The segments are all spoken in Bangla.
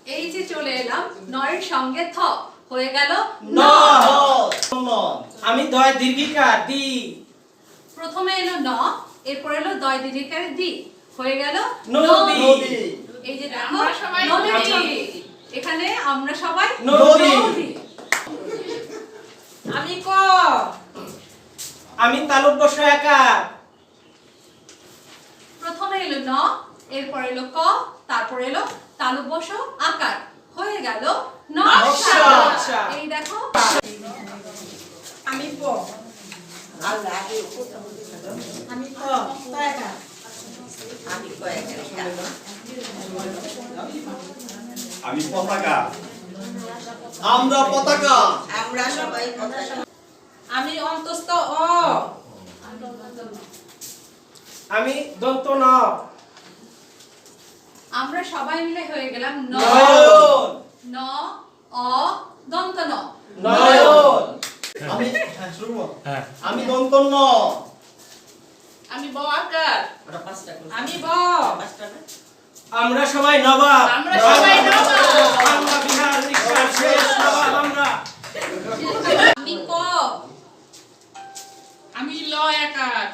এই যে চলে এলাম নয়ের সঙ্গে থ হয়ে গেল ন। আমি দয় দীর্ঘিকার দি। প্রথমে এলো ন, এরপর এলো দয় দীর্ঘিকার দি, হয়ে গেল নদী। এই যে দেখো আমরা সবাই নদী। নদী। এখানে আমরা সবাই নদী। আমি ক। আমি তালব্য সহায়কার। প্রথমে এলো ন, এরপর এলো ক, তারপর এলো তালব্য আকার, হয়ে গেল নকশা। নকশা। এই দেখো আমি প। আমি ক। আমি ক। আমি পতাকা। আমরা পতাকা। আমরা সবাই পতাকা। আমি অন্তস্থ অ। আমি দন্ত ন। আমরা সবাই মিলে হয়ে গেলাম নয়ন। ন অ দন্ত ন। নয়ন। আমি শুরু করব। হ্যাঁ। আমি দন্তন্য। আমি ব আকার। আমি ব। আমরা সবাই নবাব। আমরা সবাই নবাব। বাংলা বিহার উড়িষ্যার শেষ নবাব আমরা। আমি ক। আমি ল আকার।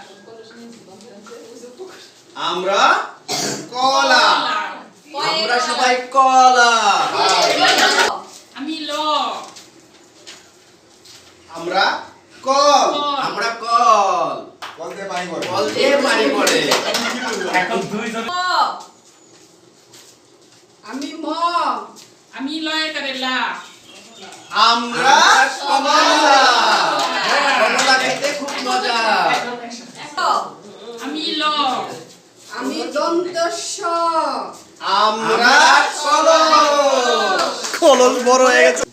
আমরা কলা। ক আমরা সবাই কলা। আমি ল। আমরা কল। কল। আমরা কল। কল দিয়ে পানি পড়ে। কল দিয়ে পানি পড়ে। এখন দুইজন। ক। আমি ম। আমি ল আকারে লা। আমরা কমলা। কমলা খেতে খুব মজা। ক। আমি ল। আমি দন্ত স। আমরা কলস। কলস বড় হয়ে গেছে।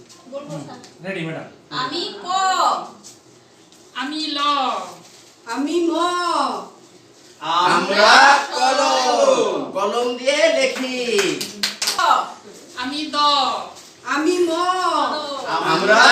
Ready madam. আমি ক। আমি ল। আমি ম। আমরা কলম। কলম দিয়ে লিখি। আমি দ। আমি ম। আমরা